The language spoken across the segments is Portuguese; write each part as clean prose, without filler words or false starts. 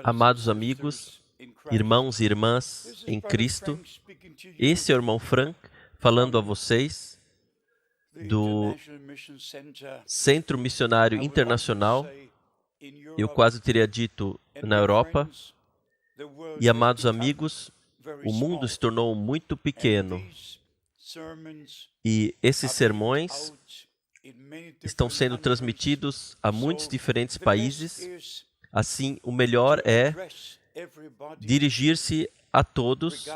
Amados amigos, irmãos e irmãs em Cristo, esse é o irmão Frank falando a vocês do Centro Missionário Internacional, eu quase teria dito na Europa. E, amados amigos, o mundo se tornou muito pequeno e esses sermões estão sendo transmitidos a muitos diferentes países. Assim, o melhor é dirigir-se a todos,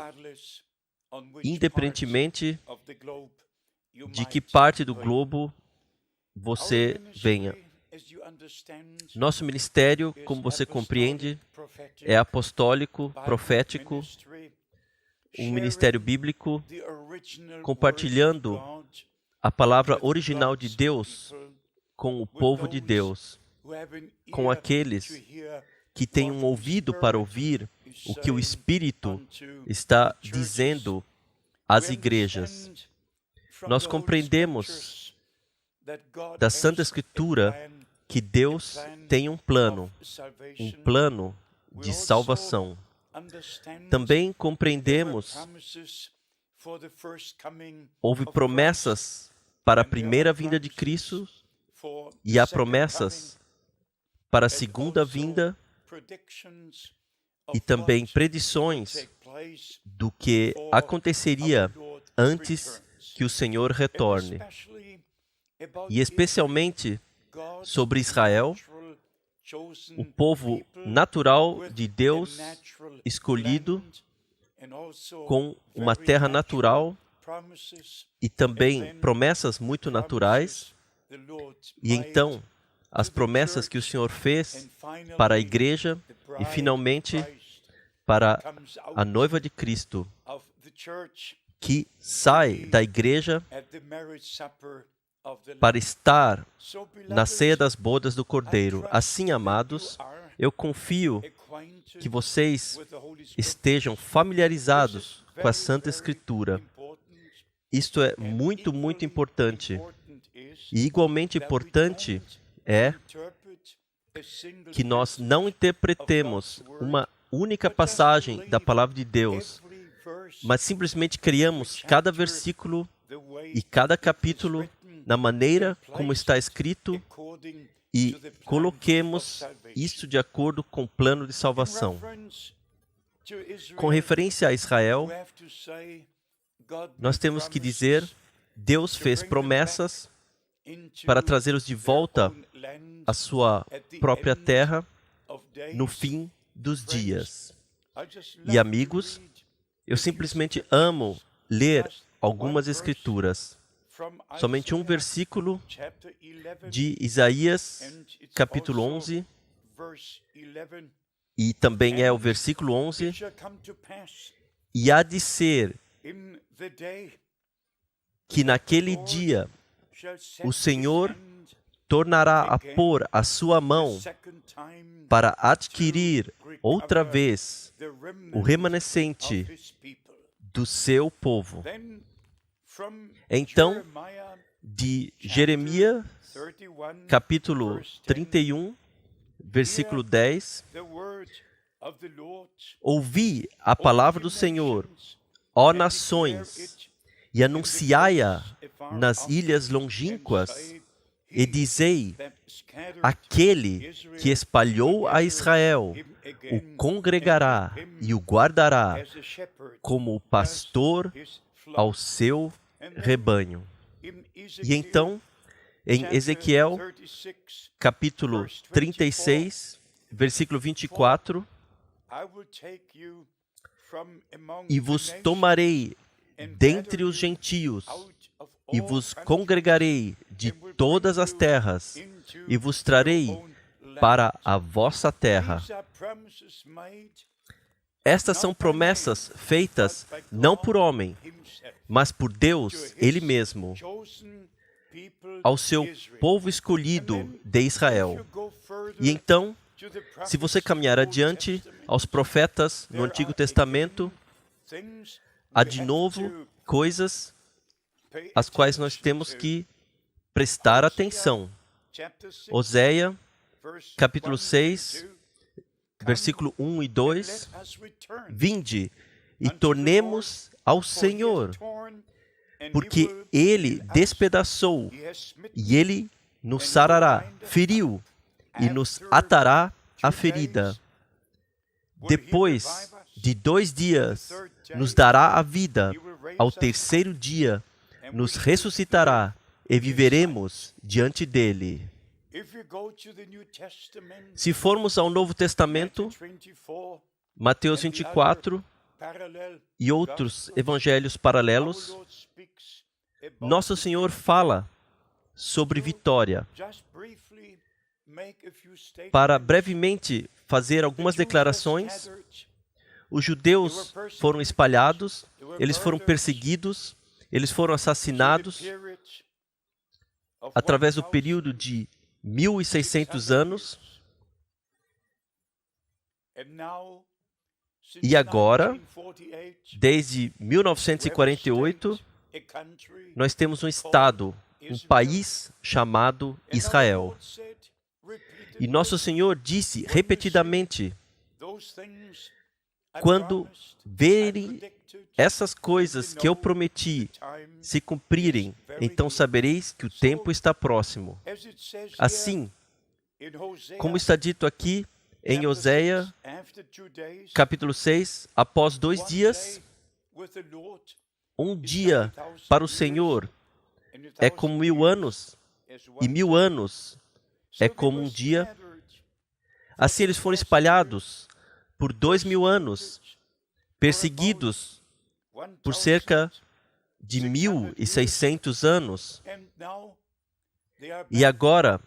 independentemente de que parte do globo você venha. Nosso ministério, como você compreende, é apostólico, profético, um ministério bíblico, compartilhando a palavra original de Deus com o povo de Deus, com aqueles que têm um ouvido para ouvir o que o Espírito está dizendo às igrejas. Nós compreendemos da Santa Escritura que Deus tem um plano de salvação. Também compreendemos, houve promessas para a primeira vinda de Cristo e há promessas para a segunda vinda e também predições do que aconteceria antes que o Senhor retorne. E especialmente sobre Israel, o povo natural de Deus escolhido, com uma terra natural e também promessas muito naturais. E então, as promessas que o Senhor fez para a igreja e finalmente para a noiva de Cristo, que sai da igreja para estar na ceia das bodas do Cordeiro. Assim, amados, eu confio que vocês estejam familiarizados com a Santa Escritura. Isto é muito, muito importante. E igualmente importante é que nós não interpretemos uma única passagem da Palavra de Deus, mas simplesmente criamos cada versículo e cada capítulo na maneira como está escrito e coloquemos isso de acordo com o plano de salvação. Com referência a Israel, nós temos que dizer, Deus fez promessas para trazê-los de volta à sua própria terra no fim dos dias. E amigos, eu simplesmente amo ler algumas escrituras. Somente um versículo de Isaías, capítulo 11, e também é o versículo 11. E há de ser que naquele dia o Senhor tornará a pôr a sua mão para adquirir outra vez o remanescente do seu povo. Então, de Jeremias, capítulo 31, versículo 10, ouvi a palavra do Senhor, ó nações, e anunciai-a nas ilhas longínquas, e dizei, aquele que espalhou a Israel o congregará e o guardará como o pastor ao seu rebanho. E então, em Ezequiel, capítulo 36, versículo 24, e vos tomarei dentre os gentios, e vos congregarei de todas as terras, e vos trarei para a vossa terra. Estas são promessas feitas não por homem, mas por Deus, Ele mesmo, ao seu povo escolhido de Israel. E então, se você caminhar adiante aos profetas no Antigo Testamento, há de novo coisas às quais nós temos que prestar atenção. Oséias, capítulo 6, versículo 1 e 2. Vinde e tornemos ao Senhor, porque Ele despedaçou e Ele nos sarará, feriu e nos atará a ferida. Depois de 2 dias, nos dará a vida. Ao terceiro dia, nos ressuscitará e viveremos diante dele. Se formos ao Novo Testamento, Mateus 24 e outros evangelhos paralelos, Nosso Senhor fala sobre vitória. Para brevemente fazer algumas declarações, os judeus foram espalhados, eles foram perseguidos, eles foram assassinados através do período de 1.600 anos. E agora, desde 1948, nós temos um Estado, um país chamado Israel. E Nosso Senhor disse repetidamente, quando verem essas coisas que eu prometi se cumprirem, então sabereis que o tempo está próximo. Assim, como está dito aqui em Oséia, capítulo 6, após 2 dias, um dia para o Senhor é como 1000 anos, e 1000 anos é como um dia. Assim eles foram espalhados por 2000 anos, perseguidos por cerca de 1.600 anos. E agora,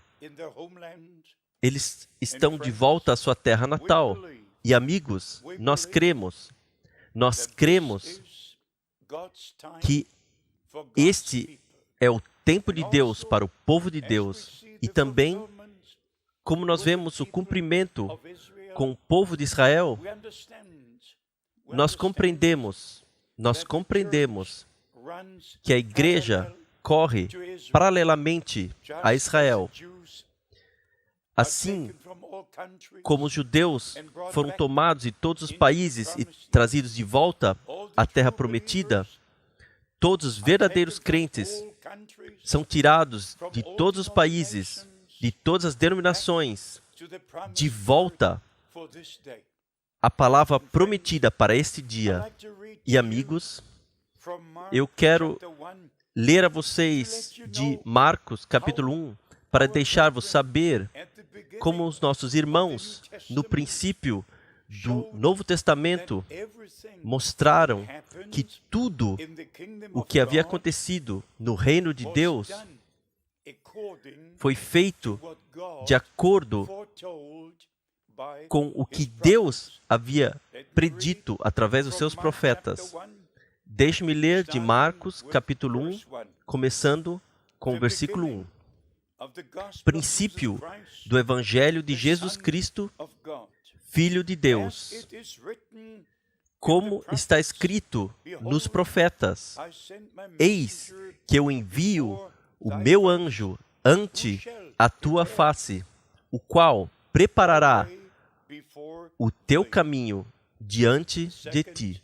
eles estão de volta à sua terra natal. E amigos, nós cremos que este é o tempo de Deus para o povo de Deus. E também, como nós vemos o cumprimento com o povo de Israel, nós compreendemos que a igreja corre paralelamente a Israel. Assim como os judeus foram tomados de todos os países e trazidos de volta à terra prometida, todos os verdadeiros crentes são tirados de todos os países, de todas as denominações, de volta à palavra prometida para este dia. E amigos, eu quero ler a vocês de Marcos, capítulo 1, para deixar-vos saber como os nossos irmãos, no princípio do Novo Testamento, mostraram que tudo o que havia acontecido no reino de Deus foi feito de acordo com o que Deus havia predito através dos seus profetas. Deixe-me ler de Marcos, capítulo 1, começando com o versículo 1. Princípio do Evangelho de Jesus Cristo, Filho de Deus. Como está escrito nos profetas: Eis que eu envio o meu anjo ante a tua face, o qual preparará o teu caminho diante de ti.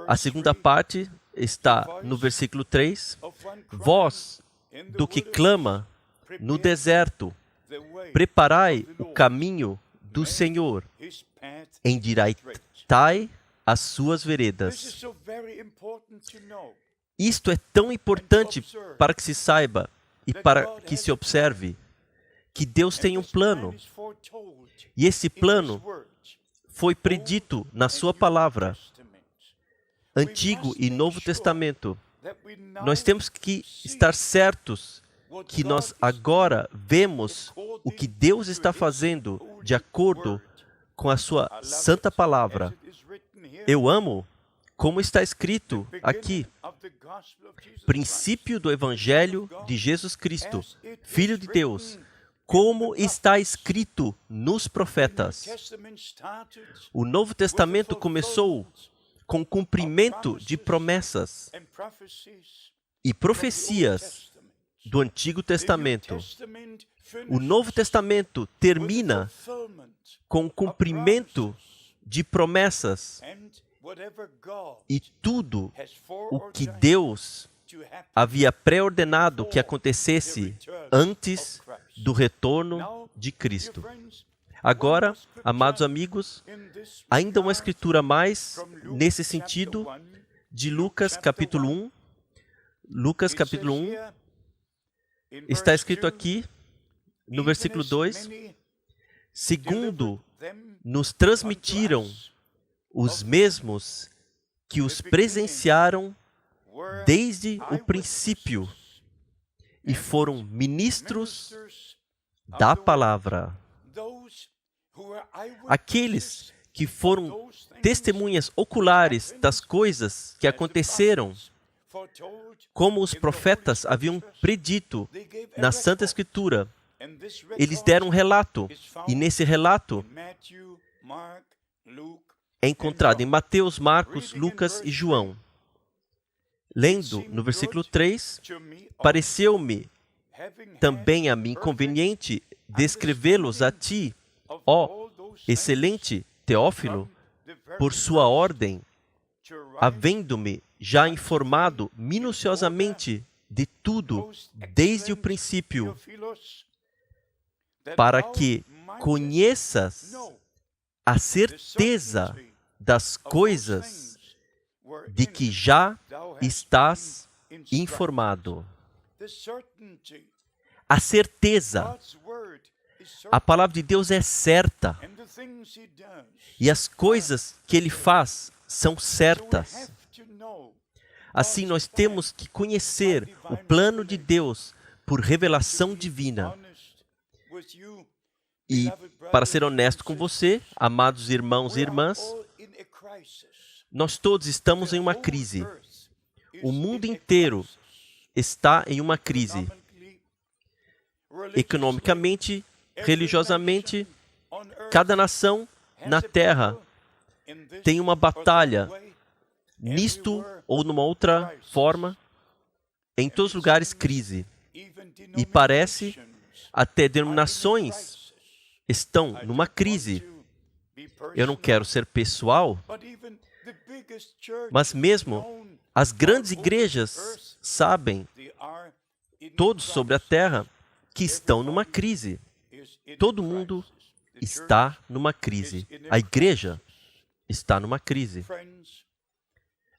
A segunda parte está no versículo 3. Voz do que clama no deserto, preparai o caminho do Senhor, endireitai as suas veredas. Isto é tão importante para que se saiba e para que se observe que Deus tem um plano. E esse plano foi predito na sua palavra, Antigo e Novo Testamento. Nós temos que estar certos que nós agora vemos o que Deus está fazendo de acordo com a sua santa palavra. Eu amo como está escrito aqui. Princípio do Evangelho de Jesus Cristo, Filho de Deus, como está escrito nos profetas. O Novo Testamento começou com cumprimento de promessas e profecias do Antigo Testamento. O Novo Testamento termina com o cumprimento de promessas e tudo o que Deus havia pré-ordenado que acontecesse antes do retorno de Cristo. Agora, amados amigos, ainda uma escritura mais nesse sentido de Lucas capítulo 1. Lucas capítulo 1 está escrito aqui no versículo 2: segundo nos transmitiram os mesmos que os presenciaram desde o princípio e foram ministros da palavra. Aqueles que foram testemunhas oculares das coisas que aconteceram, como os profetas haviam predito na Santa Escritura, eles deram um relato, e nesse relato é encontrado em Mateus, Marcos, Lucas e João. Lendo no versículo 3, pareceu-me também a mim conveniente descrevê-los a ti, ó excelente Teófilo, por sua ordem, havendo-me já informado minuciosamente de tudo desde o princípio, para que conheças a certeza das coisas de que já estás informado. A certeza. A palavra de Deus é certa. E as coisas que Ele faz são certas. Assim, nós temos que conhecer o plano de Deus por revelação divina. E, para ser honesto com você, amados irmãos e irmãs, nós todos estamos em uma crise. O mundo inteiro está em uma crise. Economicamente, religiosamente, cada nação na Terra tem uma batalha, nisto ou numa outra forma, em todos os lugares crise. E parece até denominações estão numa crise. Eu não quero ser pessoal, mas mesmo as grandes igrejas sabem, todos sobre a terra, que estão numa crise. Todo mundo está numa crise. A igreja está numa crise.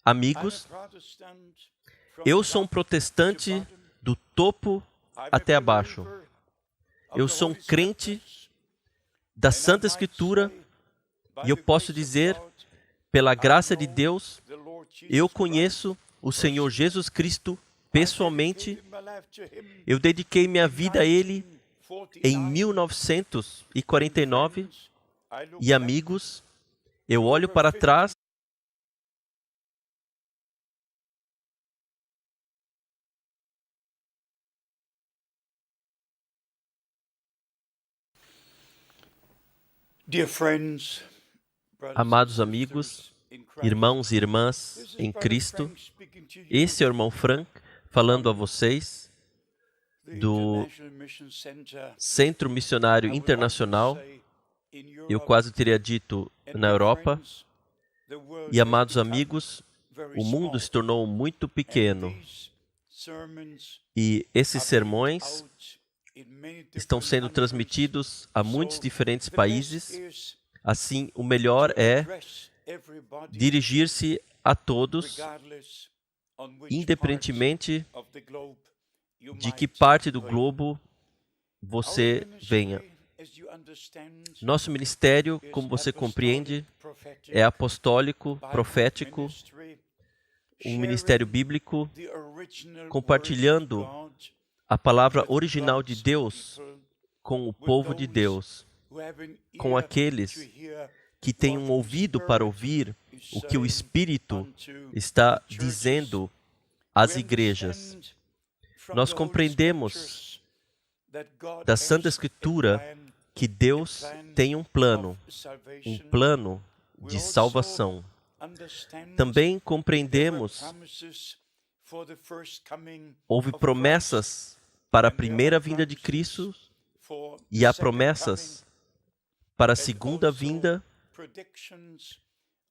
Amigos, eu sou um protestante do topo até abaixo. Eu sou um crente da Santa Escritura e eu posso dizer, pela graça de Deus, eu conheço o Senhor Jesus Cristo pessoalmente. Eu dediquei minha vida a Ele em 1949 e, amigos, eu olho para trás Amados amigos, irmãos e irmãs em Cristo, esse é o irmão Frank falando a vocês do Centro Missionário Internacional. Eu quase teria dito na Europa. E, amados amigos, o mundo se tornou muito pequeno. E esses sermões estão sendo transmitidos a muitos diferentes países. Assim, o melhor é dirigir-se a todos, independentemente de que parte do globo você venha. Nosso ministério, como você compreende, é apostólico, profético, um ministério bíblico, compartilhando a palavra original de Deus com o povo de Deus, com aqueles que têm um ouvido para ouvir o que o Espírito está dizendo às igrejas. Nós compreendemos da Santa Escritura que Deus tem um plano de salvação. Também compreendemos, houve promessas para a primeira vinda de Cristo e há promessas para a segunda vinda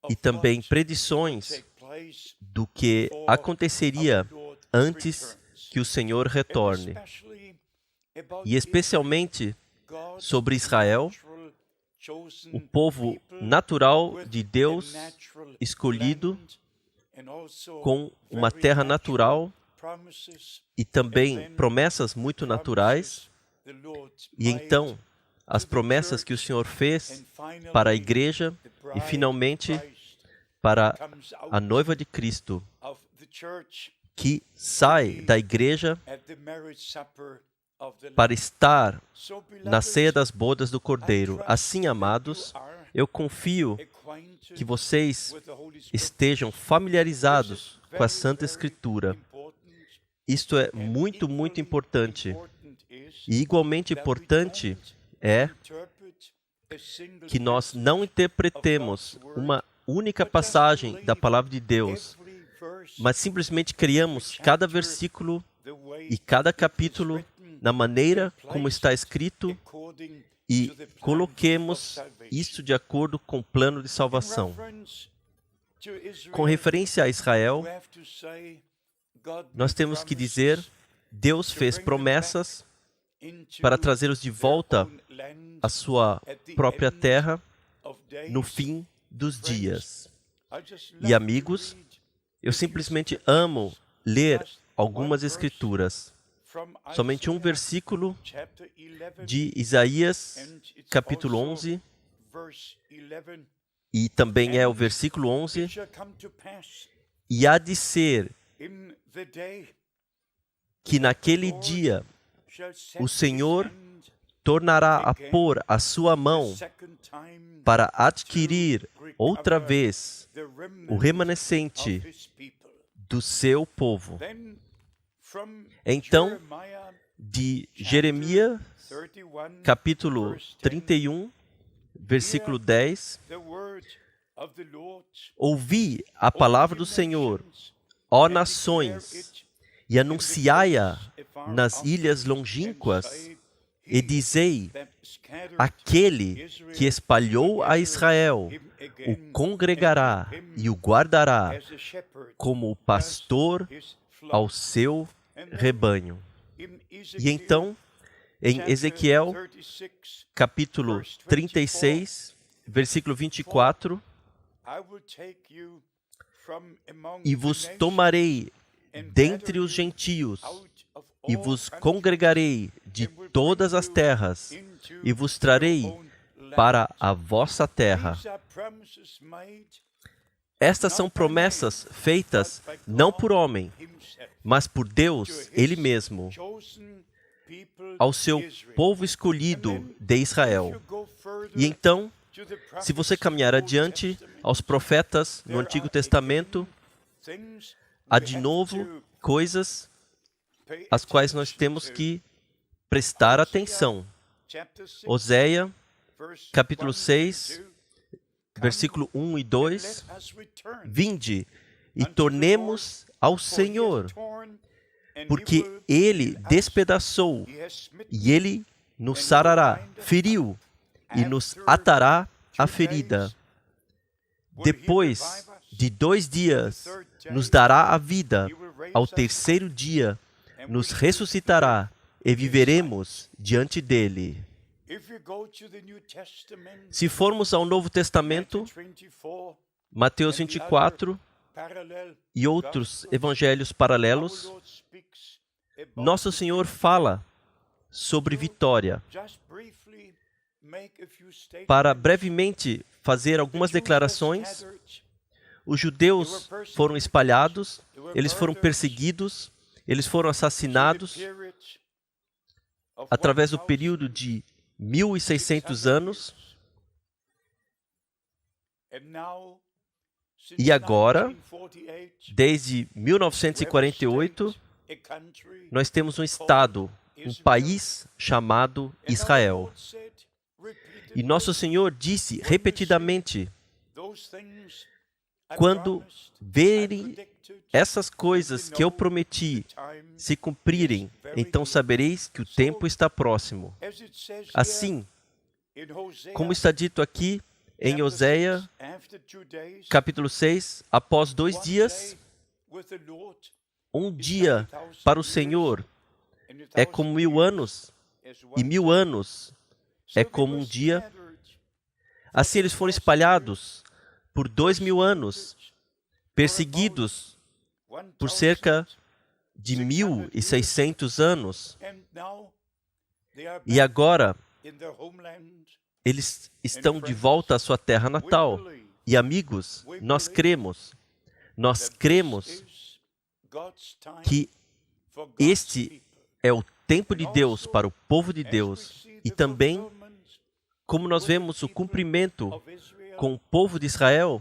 e também predições do que aconteceria antes que o Senhor retorne. E especialmente sobre Israel, o povo natural de Deus escolhido, com uma terra natural e também promessas muito naturais. E então, as promessas que o Senhor fez para a igreja e finalmente para a noiva de Cristo, que sai da igreja para estar na ceia das bodas do Cordeiro. Assim, amados, eu confio que vocês estejam familiarizados com a Santa Escritura. Isto é muito, muito importante. E igualmente importante é que nós não interpretemos uma única passagem da Palavra de Deus, mas simplesmente criamos cada versículo e cada capítulo na maneira como está escrito e coloquemos isso de acordo com o plano de salvação. Com referência a Israel, nós temos que dizer, Deus fez promessas para trazê-los de volta à sua própria terra no fim dos dias. E amigos, eu simplesmente amo ler algumas escrituras. Somente um versículo de Isaías, capítulo 11, e também é o versículo 11. E há de ser que naquele dia o Senhor tornará a pôr a sua mão para adquirir outra vez o remanescente do seu povo. Então, de Jeremias, capítulo 31, versículo 10, ouvi a palavra do Senhor, ó nações, e anunciai-a nas ilhas longínquas, e dizei, aquele que espalhou a Israel o congregará e o guardará como o pastor ao seu rebanho. E então, em Ezequiel, capítulo 36, versículo 24, e vos tomarei dentre os gentios, e vos congregarei de todas as terras, e vos trarei para a vossa terra. Estas são promessas feitas não por homem, mas por Deus, Ele mesmo, ao seu povo escolhido de Israel. E então, se você caminhar adiante aos profetas no Antigo Testamento, há de novo coisas às quais nós temos que prestar atenção. Oséia, capítulo 6, versículo 1 e 2. Vinde e tornemos ao Senhor, porque Ele despedaçou e Ele nos sarará, feriu e nos atará a ferida. Depois de 2 dias, nos dará a vida. Ao terceiro dia, nos ressuscitará e viveremos diante dele. Se formos ao Novo Testamento, Mateus 24 e outros evangelhos paralelos, Nosso Senhor fala sobre vitória. Para brevemente fazer algumas declarações, os judeus foram espalhados, eles foram perseguidos, eles foram assassinados através do período de 1.600 anos. E agora, desde 1948, nós temos um Estado, um país chamado Israel. E Nosso Senhor disse repetidamente, Quando verem essas coisas que eu prometi se cumprirem, então sabereis que o tempo está próximo. Assim, como está dito aqui em Oséia, capítulo 6, após 2 dias, um dia para o Senhor é como 1000 anos, e 1000 anos é como um dia. Assim eles foram espalhados por 2000 anos, perseguidos por cerca de 1600 anos. E agora, eles estão de volta à sua terra natal. E amigos, nós cremos que este é o tempo de Deus para o povo de Deus. E também, como nós vemos o cumprimento com o povo de Israel,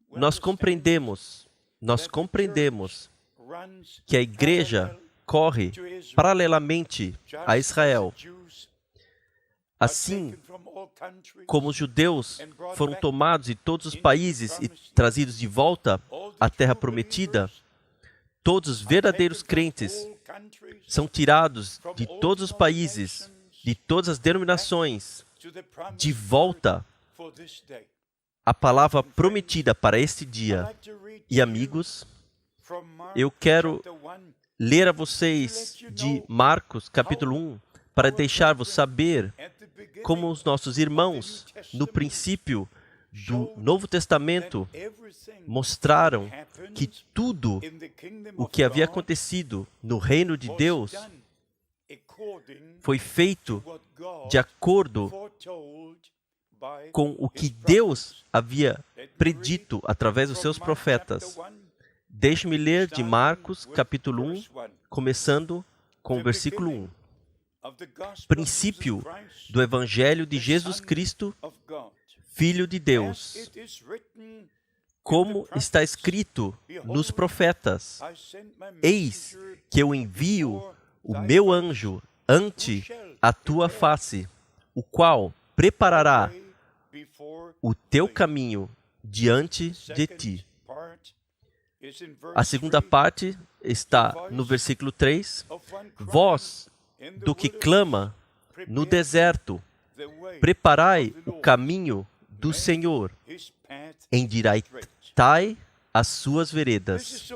nós compreendemos que a igreja corre paralelamente a Israel. Assim como os judeus foram tomados de todos os países e trazidos de volta à terra prometida, todos os verdadeiros crentes são tirados de todos os países, de todas as denominações, de volta à palavra prometida para este dia. E amigos, eu quero ler a vocês de Marcos, capítulo 1, para deixar-vos saber como os nossos irmãos, no princípio do Novo Testamento, mostraram que tudo o que havia acontecido no reino de Deus foi feito de acordo com o que Deus havia predito através dos seus profetas. Deixe-me ler de Marcos, capítulo 1, começando com o versículo 1. Princípio do Evangelho de Jesus Cristo, Filho de Deus. Como está escrito nos profetas: Eis que eu envio o meu anjo ante a tua face, o qual preparará o teu caminho diante de ti. A segunda parte está no versículo 3. Vós, do que clama no deserto, preparai o caminho do Senhor, endireitai as suas veredas.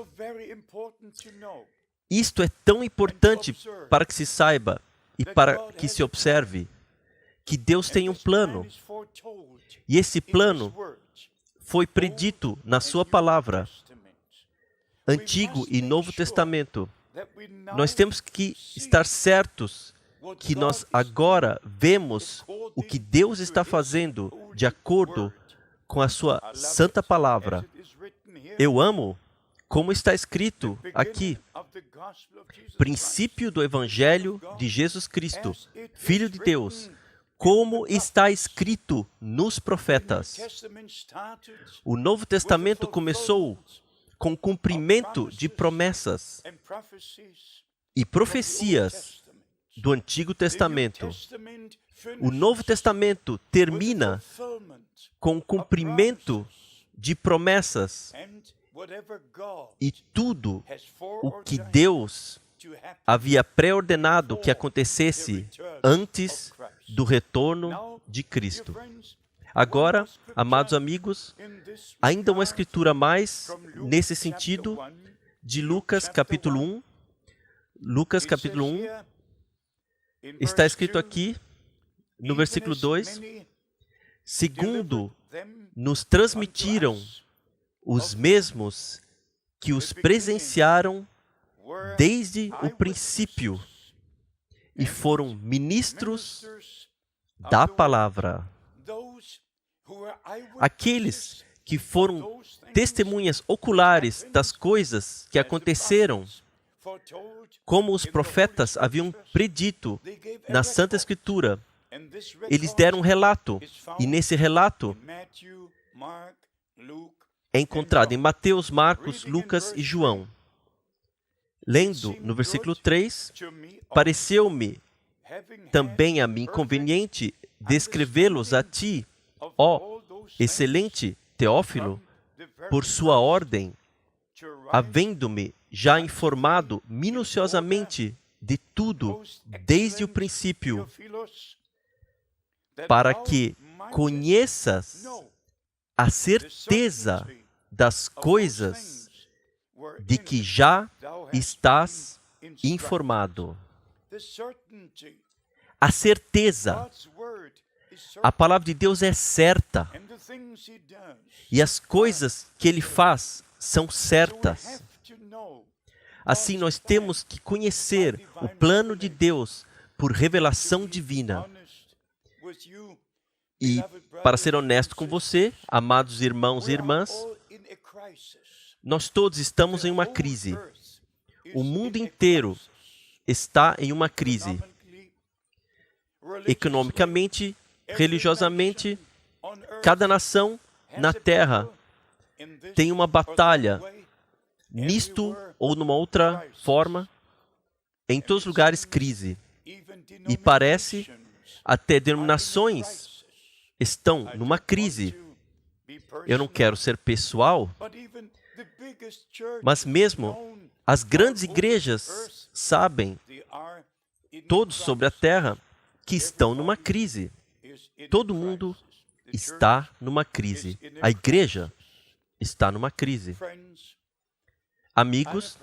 Isto é tão importante para que se saiba e para que se observe que Deus tem um plano. E esse plano foi predito na sua palavra, Antigo e Novo Testamento. Nós temos que estar certos que nós agora vemos o que Deus está fazendo de acordo com a sua santa palavra. Eu amo como está escrito aqui: princípio do Evangelho de Jesus Cristo, Filho de Deus, como está escrito nos profetas. O Novo Testamento começou com cumprimento de promessas e profecias do Antigo Testamento. O Novo Testamento termina com cumprimento de promessas, e tudo o que Deus havia pré-ordenado que acontecesse antes do retorno de Cristo. Agora, amados amigos, ainda uma escritura a mais nesse sentido de Lucas capítulo 1. Lucas capítulo 1 está escrito aqui no versículo 2: segundo nos transmitiram os mesmos que os presenciaram desde o princípio e foram ministros da palavra. Aqueles que foram testemunhas oculares das coisas que aconteceram, como os profetas haviam predito na Santa Escritura, eles deram um relato, e nesse relato é encontrado em Mateus, Marcos, Lucas e João. Lendo no versículo 3, pareceu-me também a mim conveniente descrevê-los a ti, ó excelente Teófilo, por sua ordem, havendo-me já informado minuciosamente de tudo desde o princípio, para que conheças a certeza das coisas de que já estás informado. A certeza. A palavra de Deus é certa. E as coisas que Ele faz são certas. Assim, nós temos que conhecer o plano de Deus por revelação divina. E, para ser honesto com você, amados irmãos e irmãs, nós todos estamos em uma crise. O mundo inteiro está em uma crise. Economicamente, religiosamente, cada nação na Terra tem uma batalha, nisto ou numa outra forma, em todos os lugares crise. E parece até denominações estão numa crise. Eu não quero ser pessoal, mas mesmo as grandes igrejas sabem, todos sobre a terra, que estão numa crise. Todo mundo está numa crise. A igreja está numa crise. Amigos,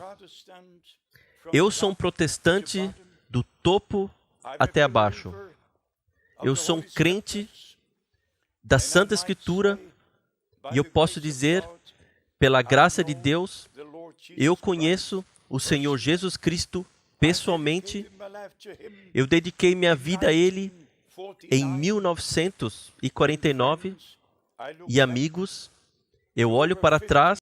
eu sou um protestante do topo até abaixo. Eu sou um crente da Santa Escritura e eu posso dizer, pela graça de Deus, eu conheço o Senhor Jesus Cristo pessoalmente. Eu dediquei minha vida a Ele em 1949 e, amigos, eu olho para trás